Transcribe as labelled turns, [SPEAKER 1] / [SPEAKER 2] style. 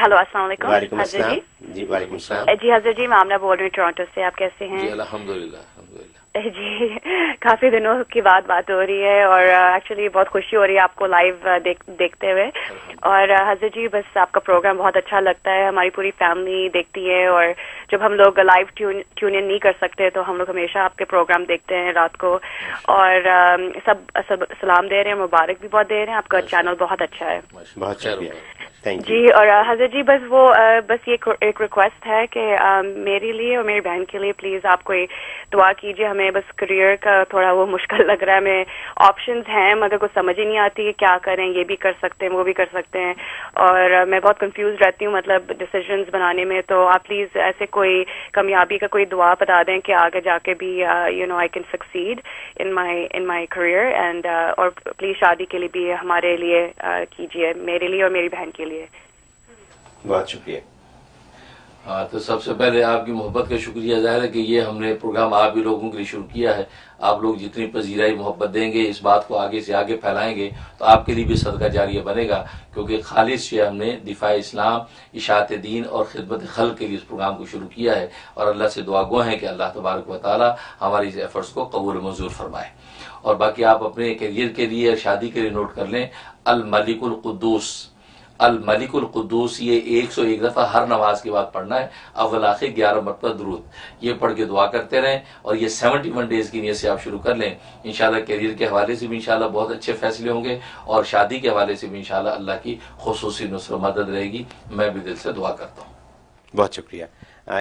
[SPEAKER 1] Hello अस्सलाम वालेकुम।
[SPEAKER 2] वालेकुम
[SPEAKER 1] हाजिर
[SPEAKER 2] अस्सलाम।
[SPEAKER 1] जी
[SPEAKER 2] जी वालेकुम अस्सलाम।
[SPEAKER 1] जी हाजिर जी, मैं आमना बोल रही हूँ टोरंटो से। आप कैसे हैं?
[SPEAKER 3] جی الحمدللہ الحمدللہ
[SPEAKER 1] जी काफी दिनों की बाद बात हो रही है और एक्चुअली बहुत खुशी हो रही है आपको लाइव देखते हुए। और हाजिर जी बस आपका प्रोग्राम बहुत अच्छा लगता है, हमारी पूरी फैमिली देखती है और जब हम लोग लाइव ट्यून इन नहीं कर सकते तो हम लोग हमेशा आपके प्रोग्राम देखते हैं रात को। और सब सलाम दे रहे हैं, मुबारक भी बहुत दे रहे हैं, आपका चैनल बहुत अच्छा है।
[SPEAKER 2] बहुत शुक्रिया, थैंक यू
[SPEAKER 1] जी। और हाजिर जी बस वो बस ये एक रिक्वेस्ट है कि मेरे लिए और मेरी बहन के लिए प्लीज आप कोई दुआ कीजिए। हमें बस करियर का थोड़ा वो मुश्किल लग रहा है, हमें ऑप्शंस हैं मगर कुछ समझ ही नहीं आती कि क्या करें, ये भी कर सकते हैं वो भी कर सकते हैं और मैं बहुत कंफ्यूज रहती हूँ मतलब डिसीजंस बनाने में। तो आप प्लीज ऐसे कोई कामयाबी का कोई दुआ बता दें कि आगे जाके भी you know I can succeed in my career and और प्लीज शादी के लिए भी हमारे लिए कीजिए, मेरे लिए और मेरी बहन के लिए।
[SPEAKER 2] बहुत शुक्रिया।
[SPEAKER 3] हाँ, तो सबसे पहले आपकी मोहब्बत का शुक्रिया ज़ाहिर है कि ये हमने प्रोग्राम आप ही लोगों के लिए शुरू किया है। आप लोग जितनी पजीराई मोहब्बत देंगे, इस बात को आगे से आगे फैलाएंगे तो आपके लिए भी सदका जारिया बनेगा, क्योंकि खालिश से हमने दिफा इस्लाम, इशात दीन और खिदमत खल्क के लिए इस प्रोग्राम को शुरू किया है। और अल्लाह से दुआ गो हैं कि अल्लाह तबारक व तआला हमारी इस एफर्ट्स को कबूल मंजूर फरमाए। और बाकी आप अपने करियर के लिए, शादी के लिए नोट कर लें अल मलिकुल कुद्दूस, अल मलिकुल कुद्दूस, ये 101 दफ़ा हर नमाज के बाद पढ़ना है, अव्वल आखिर 11 मरतबा दुरूद, ये पढ़ के दुआ करते रहें। और ये 71 डेज की नीयत से आप शुरू कर लें। इंशाल्लाह करियर के हवाले से भी इंशाल्लाह बहुत अच्छे फैसले होंगे और शादी के हवाले से भी इंशाल्लाह अल्लाह की खुसूसी नुसरत मदद रहेगी। मैं भी दिल से दुआ करता हूँ।
[SPEAKER 2] बहुत शुक्रिया।